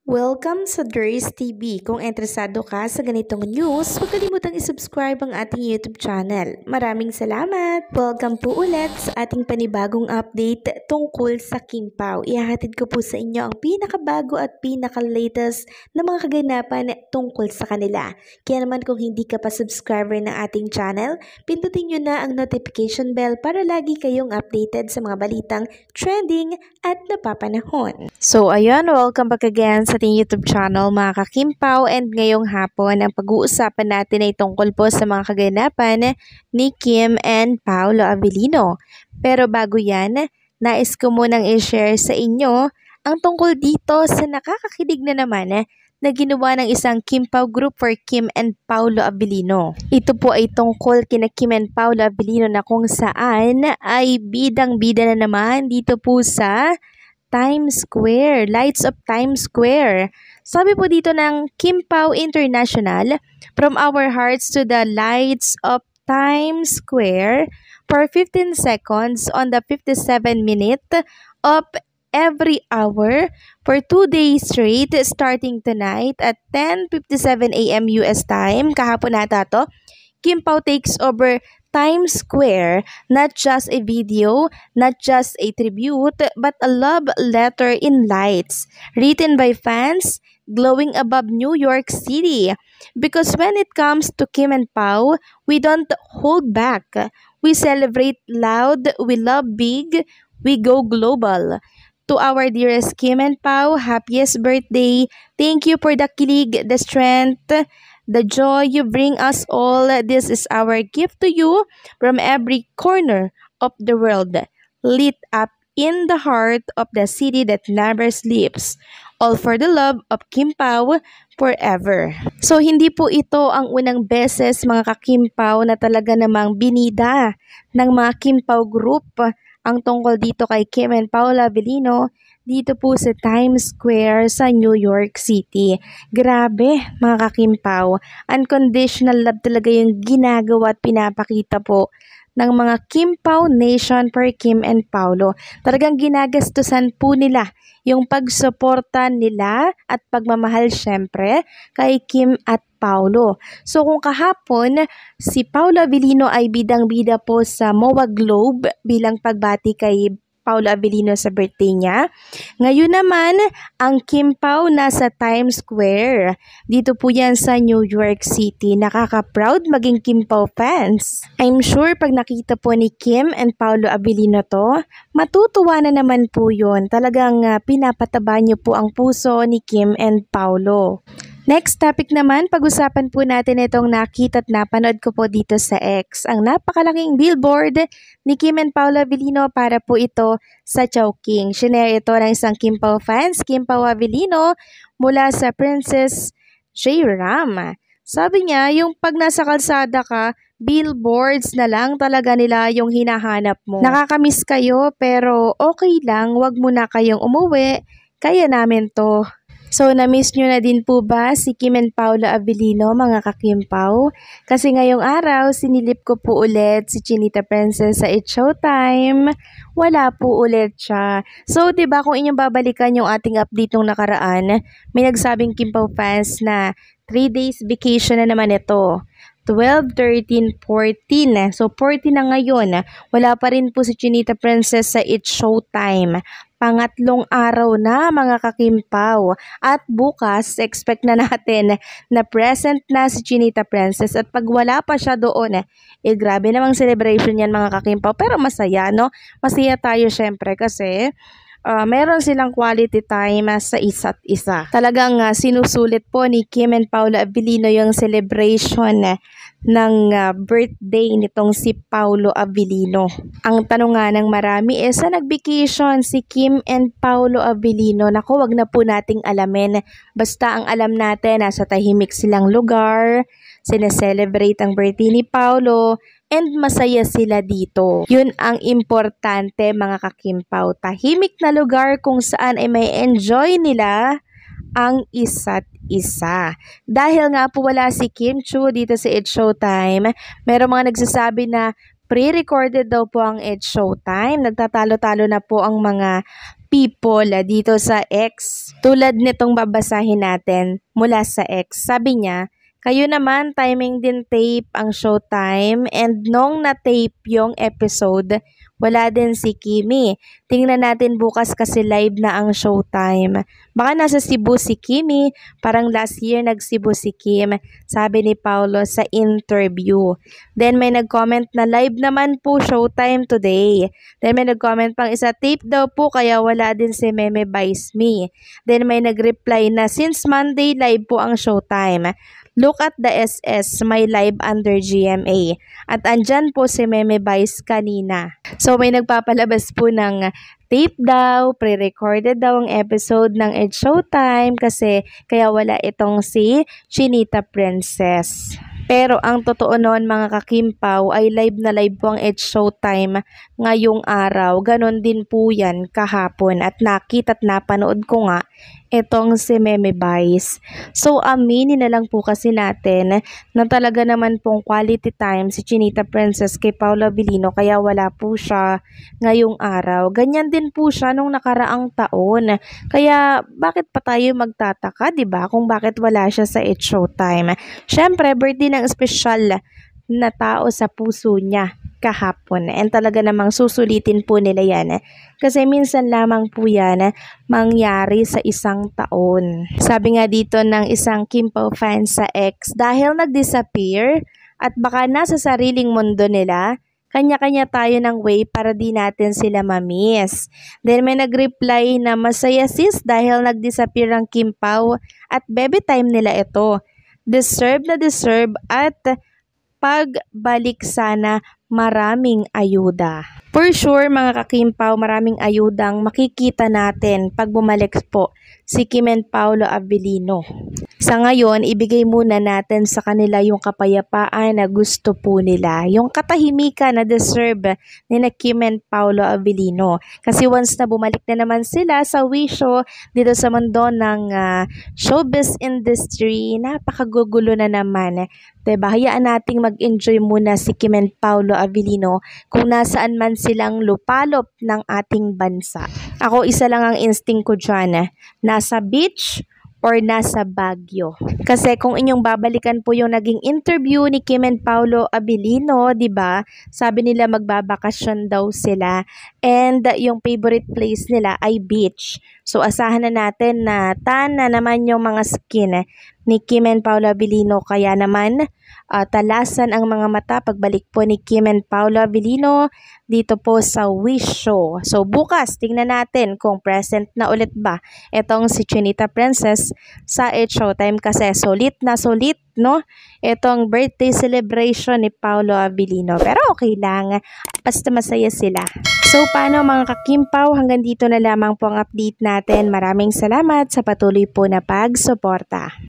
Welcome sa Durs TV. Kung interesado ka sa ganitong news, huwag kalimutang isubscribe ang ating YouTube channel. Maraming salamat! Welcome po ulit sa ating panibagong update tungkol sa Kim Pao. Ihahatid ko po sa inyo ang pinakabago at pinaka-latest na mga kaganapan tungkol sa kanila. Kaya naman kung hindi ka pa subscriber ng ating channel, pindutin nyo na ang notification bell para lagi kayong updated sa mga balitang trending at napapanahon. So ayan, welcome back again sa ating YouTube channel mga ka-Kim Pao, and ngayong hapon ang pag-uusapan natin ay tungkol po sa mga kaganapan ni Kim and Paolo Abilino. Pero bago yan, nais ko munang i-share sa inyo ang tungkol dito sa nakakakilig na naman na ginawa ng isang Kim Pao group for Kim and Paolo Abilino. Ito po ay tungkol kina Kim and Paolo Abilino na kung saan ay bidang-bida na naman dito po sa Times Square, Lights of Times Square. Sabi po dito ng Kim Pao International, from our hearts to the lights of Times Square for 15 seconds on the 57 minute of every hour for 2 days straight starting tonight at 10:57 AM US time. Kahapon nata to. Kim Pao takes over Times Square, not just a video, not just a tribute, but a love letter in lights, written by fans glowing above New York City. Because when it comes to Kim and Pao, we don't hold back. We celebrate loud, we love big, we go global. To our dearest Kim and Pao, happiest birthday. Thank you for the kilig, the strength, the joy you bring us all. This is our gift to you from every corner of the world, lit up in the heart of the city that never sleeps. All for the love of Kim Pao forever. So hindi po ito ang unang beses mga ka-Kim Pao na talaga namang binida ng mga Kim Pao group ang tungkol dito kay Kim and Paolo Abilino dito po sa Times Square sa New York City. Grabe mga ka-Kim Pao, unconditional love talaga yung ginagawa at pinapakita po ng mga Kim Pao Nation for Kim and Paolo. Talagang ginagastusan po nila yung pagsuporta nila at pagmamahal syempre kay Kim at Paolo. So kung kahapon, si Paolo Abilino ay bidang-bida po sa MOA Globe bilang pagbati kay Paolo Abilino sa birthday niya. Ngayon naman, ang Kim Pao nasa Times Square. Dito po yan sa New York City. Nakaka-proud maging Kim Pao fans. I'm sure pag nakita po ni Kim and Paolo Abilino to, matutuwa na naman po yun. Talagang pinapataba niyo po ang puso ni Kim and Paolo. Next topic naman, pag-usapan po natin itong nakita at napanood ko po dito sa X. Ang napakalaking billboard ni Kim and Paolo Abilino para po ito sa Chowking. Shinare ito ng isang Kim Pao fans, Kim Pao Abilino, mula sa Princess J. Ram. Sabi niya, yung pag nasa kalsada ka, billboards na lang talaga nila yung hinahanap mo. Nakakamiss kayo pero okay lang, wag muna kayong umuwi, kaya namin to. So, na-miss nyo na din po ba si Kim and Paolo Abilino, mga ka-Kim Pao? Kasi ngayong araw, sinilip ko po ulit si Chinita Princess sa It's Showtime. Wala po ulit siya. So, diba kung inyong babalikan yung ating update nung nakaraan, may nagsabing Kim Pao fans na 3 days vacation na naman ito. 12, 13, 14. So, 14 na ngayon. Wala pa rin po si Chinita Princess sa It's Showtime. Pangatlong araw na mga ka-Kim Pao. At bukas, expect na natin na present na si Chinita Princess. At pag wala pa siya doon, grabe namang celebration yan mga ka-Kim Pao. Pero masaya, no? Masaya tayo syempre kasi meron silang quality time sa isa't isa. Talagang sinusulit po ni Kim and Paolo Abilino yung celebration ng birthday nitong si Paolo Abilino. Ang tanong nga ng marami sa nag-vacation si Kim and Paolo Abilino. Naku, wag na po nating alamin. Basta ang alam natin, nasa tahimik silang lugar, sineselebrate ang birthday ni Paolo, and masaya sila dito. Yun ang importante mga ka-Kim Pao. Tahimik na lugar kung saan ay may enjoy nila ang isa't isa. Dahil nga po wala si Kim Chu dito sa It's Showtime, merong mga nagsasabi na pre-recorded daw po ang It's Showtime. Nagtatalo-talo na po ang mga people dito sa X. Tulad nitong babasahin natin mula sa X. Sabi niya, kayo naman timing din tape ang Showtime and nung na-tape yung episode, wala din si Kimi. Tingnan natin bukas kasi live na ang Showtime. Baka nasa Cebu si Kimi, parang last year nag-Cebu si Kim, sabi ni Paulo sa interview. Then may nag-comment na live naman po Showtime today. Then may nag-comment pang isa, tape daw po kaya wala din si Meme Vice Me. Then may nag-reply na since Monday live po ang Showtime. Look at the SS, may live under GMA. At andyan po si Meme Vice kanina. So may nagpapalabas po ng tape daw, pre-recorded daw ang episode ng It's Showtime kasi kaya wala itong si Chinita Princess. Pero ang totoo noon mga kakimpaw ay live na live po ang It's Showtime ngayong araw. Ganon din po yan kahapon at nakita at napanood ko nga itong si Meme Vice. So aminin na lang po kasi natin na talaga naman pong quality time si Chinita Princess kay Paolo Abilino kaya wala po siya ngayong araw. Ganyan din po siya nung nakaraang taon. Kaya bakit pa tayo magtataka, 'di ba? Kung bakit wala siya sa It's Showtime. Syempre, birthday ng espesyal na tao sa puso niya kahapon. And talaga namang susulitin po nila yan. Kasi minsan lamang po yan mangyari sa isang taon. Sabi nga dito ng isang Kimpaw fan sa X, dahil nag-disappear at baka nasa sariling mundo nila, kanya-kanya tayo ng way para di natin sila mamiss. Then may nag-reply na masaya sis dahil nag-disappear ang Kimpaw at baby time nila ito. Deserve na deserve at pagbalik sana maraming ayuda. For sure mga kakimpaw, maraming ayudang makikita natin pag bumalik po si Kim and Paolo Abilino. Sa ngayon, ibigay muna natin sa kanila yung kapayapaan na gusto po nila. Yung katahimikan na deserve ni na Kim and Paolo Abilino. Kasi once na bumalik na naman sila sa wisyo dito sa mundo ng showbiz industry, napakagugulo na naman. Diba? Hayaan nating mag-enjoy muna si Kim and Paolo Abilino kung nasaan man silang lupalop ng ating bansa. Ako, isa lang ang instinct ko dyan, nasa beach or nasa Baguio. Kasi kung inyong babalikan po yung naging interview ni Kim and Paolo Abilino, 'di ba? Sabi nila magbabakasyon daw sila and yung favorite place nila ay beach. So asahan na natin na tan na naman yung mga skin ni Kim and Paolo Abilino, kaya naman talasan ang mga mata pagbalik po ni Kim and Paolo Abilino dito po sa Wish Show. So bukas tingnan natin kung present na ulit ba itong si Chinita Princess sa It's Showtime kasi sulit na sulit, no? Itong birthday celebration ni Paolo Abilino. Pero okay lang, basta masaya sila. So paano mga kakimpaw, hanggang dito na lamang po ang update natin. Maraming salamat sa patuloy po na pagsuporta.